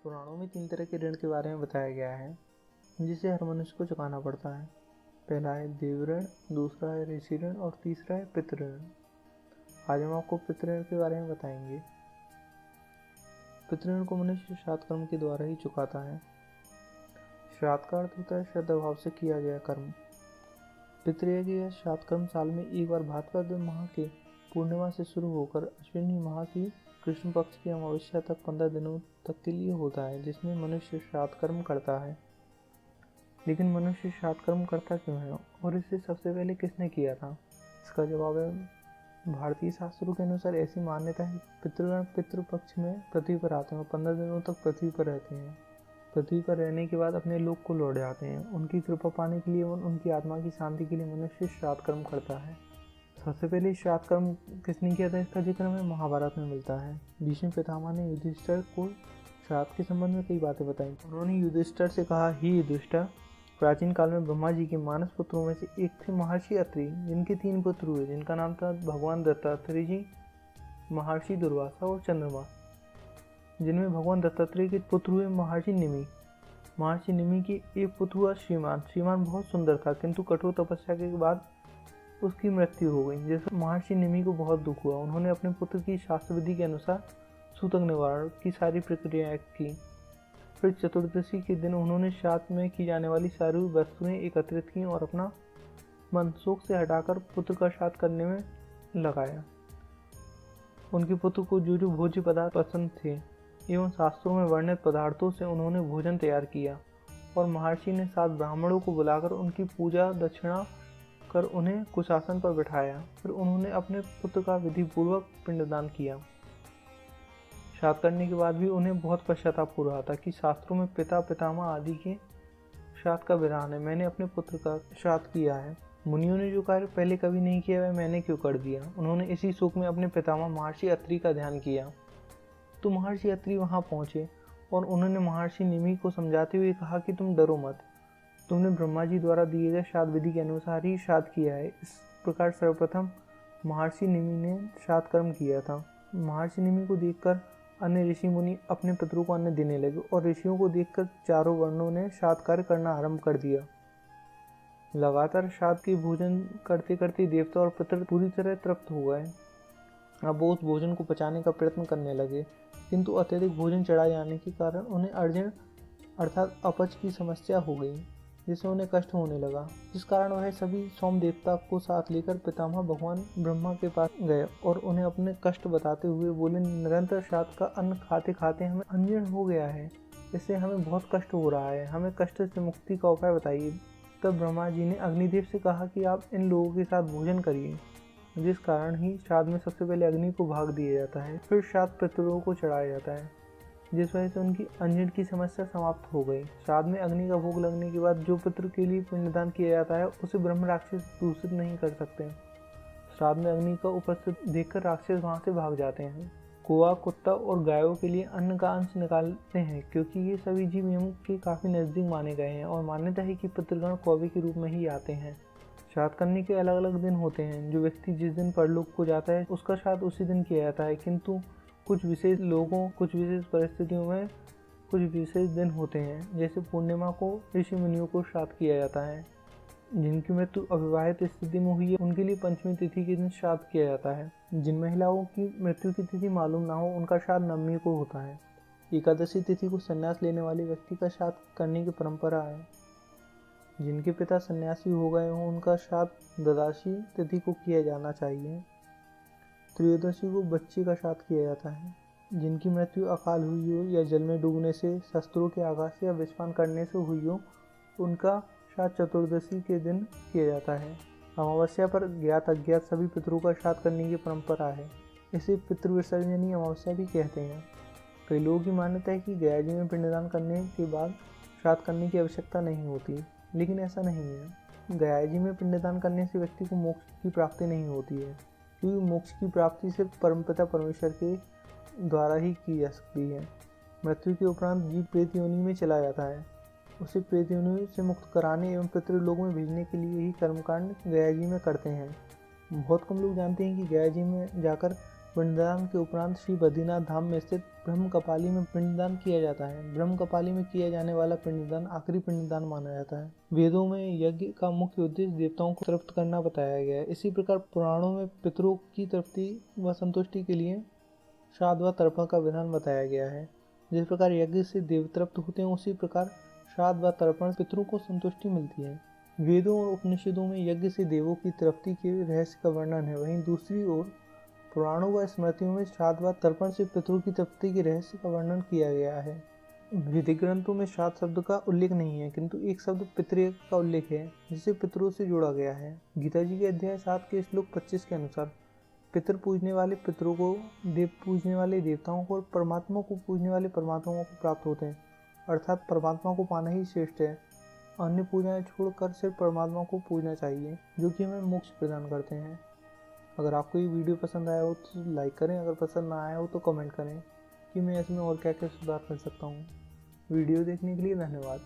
पुराणों में 3 तरह के ऋण के बारे में बताया गया है जिसे हर मनुष्य को चुकाना पड़ता है। पहला है देव ऋण, दूसरा है ऋषि ऋण और तीसरा है पितृ ऋण। आज हम आपको पितृ ऋण के बारे में बताएंगे। पितृ ऋण को मनुष्य श्राद्ध कर्म के द्वारा ही चुकाता है। श्राद्ध का अर्थ होता है श्रद्धा भाव से किया गया कर्म। पितृयज्ञ यह श्राद्ध कर्म साल में एक बार भाद्रपद माह के पूर्णिमा से शुरू होकर अश्विनी माह की कृष्ण पक्ष की अमावस्या तक 15 दिनों तक के लिए होता है, जिसमें मनुष्य श्राद्ध कर्म करता है। लेकिन मनुष्य श्राद्ध कर्म करता क्यों है और इसे सबसे पहले किसने किया था? इसका जवाब है, भारतीय शास्त्रों के अनुसार ऐसी मान्यता है पितृगण पितृपक्ष में पृथ्वी पर आते हैं और 15 दिनों तक पृथ्वी पर रहते हैं। पृथ्वी पर रहने के बाद अपने लोक को लौट जाते हैं। उनकी कृपा पाने के लिए और उनकी आत्मा की शांति के लिए मनुष्य श्राद्ध कर्म करता है। सबसे पहले श्राद्ध कर्म किसने किया था, इसका जिक्र हमें महाभारत में मिलता है। भीष्म पितामह ने युधिष्ठिर को श्राद्ध के संबंध में कई बातें बताई। उन्होंने युधिष्ठिर से कहा, ही युधिष्ठिर, प्राचीन काल में ब्रह्मा जी के मानस पुत्रों में से एक थे महर्षि अत्रि, जिनके 3 पुत्र हुए, जिनका नाम था भगवान दत्तात्रेय जी, महर्षि दुर्वासा और चंद्रमा। जिनमें भगवान दत्तात्रेय के पुत्र हुए महर्षि निमि। महर्षि निमि के एक पुत्र हुआ श्रीमान। श्रीमान बहुत सुंदर था, किंतु कठोर तपस्या के बाद उसकी मृत्यु हो गई, जिससे महर्षि निमि को बहुत दुख हुआ। उन्होंने अपने पुत्र की शास्त्र विधि के अनुसार सूतक निवारण की सारी प्रक्रियाएं की। फिर चतुर्दशी के दिन उन्होंने श्राद्ध में की जाने वाली सारी वस्तुएं एकत्रित की और अपना मन शोक से हटाकर पुत्र का श्राद्ध करने में लगाया। उनके पुत्र को जो जो भोज्य पदार्थ पसंद थे एवं शास्त्रों में वर्णित पदार्थों से उन्होंने भोजन तैयार किया और महर्षि ने 7 ब्राह्मणों को बुलाकर उनकी पूजा दक्षिणा कर उन्हें कुशासन पर बिठाया। फिर उन्होंने अपने पुत्र का विधि पूर्वक पिंडदान किया। श्राद्ध करने के बाद भी उन्हें बहुत पश्चाताप हो रहा था कि शास्त्रों में पिता पितामह आदि के श्राद्ध का विधान है, मैंने अपने पुत्र का श्राद्ध किया है। मुनियों ने जो कार्य पहले कभी नहीं किया वह मैंने क्यों कर दिया। उन्होंने इसी शोक में अपने पितामह महर्षि अत्रि का ध्यान किया। तो महर्षि अत्रि वहां पहुंचे और उन्होंने महर्षि निमि को समझाते हुए कहा कि तुम डरो मत, तुमने ब्रह्मा जी द्वारा दिए गए श्राद्ध विधि के अनुसार ही श्राद्ध किया है। इस प्रकार सर्वप्रथम महर्षि निमि ने श्राद्ध कर्म किया था। महर्षि निमि को देखकर अन्य ऋषि मुनि अपने पितरों को अन्न देने लगे और ऋषियों को देखकर चारों वर्णों ने श्राद्ध कार्य करना आरंभ कर दिया। लगातार श्राद्ध के भोजन करते करते देवता और पितर पूरी तरह तृप्त हो गए। अब वो उस भोजन को पचाने का प्रयत्न करने लगे, किंतु अत्यधिक भोजन चढ़ा जाने के कारण उन्हें अर्जन अर्थात अपच की समस्या हो गई, जिससे उन्हें कष्ट होने लगा। जिस कारण वह सभी सोम देवता को साथ लेकर पितामह भगवान ब्रह्मा के पास गए और उन्हें अपने कष्ट बताते हुए बोले, निरंतर श्राद्ध का अन्न खाते खाते हमें अंजन हो गया है, इससे हमें बहुत कष्ट हो रहा है, हमें कष्ट से मुक्ति का उपाय बताइए। तब ब्रह्मा जी ने अग्निदेव से कहा कि आप इन लोगों के साथ भोजन करिए, जिस कारण ही श्राद्ध में सबसे पहले अग्नि को भाग दिया जाता है, फिर श्राद्ध पितरों को चढ़ाया जाता है, जिस वजह से उनकी अंजन की समस्या समाप्त हो गई। श्राद्ध में अग्नि का भोग लगने के बाद जो पितृ के लिए पिंडदान किया जाता है उसे ब्रह्म राक्षस दूषित नहीं कर सकते। श्राद्ध में अग्नि का उपस्थित देखकर राक्षस वहां से भाग जाते हैं। कौवा, कुत्ता और गायों के लिए अन्न का अंश निकालते हैं, क्योंकि ये सभी जीव यम के काफी नजदीक माने गए हैं और मान्यता है कि पितृगण कौवे के रूप में ही आते हैं। श्राद्ध करने के अलग अलग दिन होते हैं। जो व्यक्ति जिस दिन परलोक को जाता है उसका श्राद्ध उसी दिन किया जाता है, किंतु कुछ विशेष लोगों, कुछ विशेष परिस्थितियों में कुछ विशेष दिन होते हैं। जैसे पूर्णिमा को ऋषि मुनियों को श्राद्ध किया जाता है। जिनकी मृत्यु अविवाहित स्थिति में हुई है उनके लिए पंचमी तिथि के दिन श्राद्ध किया जाता है। जिन महिलाओं की मृत्यु की तिथि मालूम ना हो उनका श्राद्ध नवमी को होता है। एकादशी तिथि को संन्यास लेने वाले व्यक्ति का श्राद्ध करने की परंपरा है। जिनके पिता सन्यासी हो गए हों उनका श्राद्ध द्वादशी तिथि को किया जाना चाहिए। त्रयोदशी को बच्चे का श्राद्ध किया जाता है। जिनकी मृत्यु अकाल हुई हो या जल में डूबने से, शस्त्रों के आघात से या विषपान करने से हुई हो, उनका श्राद्ध चतुर्दशी के दिन किया जाता है। अमावस्या पर ज्ञात अज्ञात सभी पितरों का श्राद्ध करने की परंपरा है। इसे पितृविसर्जनी अमावस्या भी कहते हैं। कई लोगों की मान्यता है कि गया जी में पिंडदान करने के बाद श्राद्ध करने की आवश्यकता नहीं होती, लेकिन ऐसा नहीं है। गया जी में पिंडदान करने से व्यक्ति को मोक्ष की प्राप्ति नहीं होती है, क्योंकि मोक्ष की प्राप्ति सिर्फ परमपिता परमेश्वर के द्वारा ही की जा सकती है। मृत्यु के उपरांत जीव प्रेत योनि में चला जाता है। उसे प्रेत योनि से मुक्त कराने एवं पितृलोकों में भेजने के लिए ही कर्मकांड गया जी में करते हैं। बहुत कम लोग जानते हैं कि गया जी में जाकर पिंडदान के उपरांत श्री बद्रीनाथ धाम में स्थित ब्रह्मकपाली में पिंडदान किया जाता है। ब्रह्मकपाली में किया जाने वाला पिंडदान आखिरी पिंडदान माना जाता है। वेदों में यज्ञ का मुख्य उद्देश्य देवताओं को तृप्त करना बताया गया है। इसी प्रकार पुराणों में पितरों की तृप्ति व संतुष्टि के लिए श्राद्ध व तर्पण का विधान बताया गया है। जिस प्रकार यज्ञ से देव तृप्त होते हैं, उसी प्रकार श्राद्ध व तर्पण पितरों को संतुष्टि मिलती है। वेदों और उपनिषदों में यज्ञ से देवों की तृप्ति के रहस्य का वर्णन है। वहीं दूसरी ओर पुराणों व स्मृतियों में श्राद्ध व तर्पण से पितरों की तृप्ति के रहस्य का वर्णन किया गया है। वैदिक ग्रंथों में श्राद्ध शब्द का उल्लेख नहीं है, किंतु एक शब्द पितृ का उल्लेख है, जिसे पितरों से जोड़ा गया है। गीता जी के अध्याय 7 के श्लोक 25 के अनुसार पितृ पूजने वाले पितरों को, देव पूजने वाले देवताओं को और परमात्मा को पूजने वाले परमात्माओं को प्राप्त होते हैं। अर्थात परमात्मा को पाना ही श्रेष्ठ है। अन्य पूजाएं छोड़कर सिर्फ परमात्मा को पूजना चाहिए, जो कि हमें मोक्ष प्रदान करते हैं। अगर आपको ये वीडियो पसंद आया हो तो लाइक करें, अगर पसंद ना आया हो तो कमेंट करें कि मैं इसमें और क्या क्या सुधार कर सकता हूँ। वीडियो देखने के लिए धन्यवाद।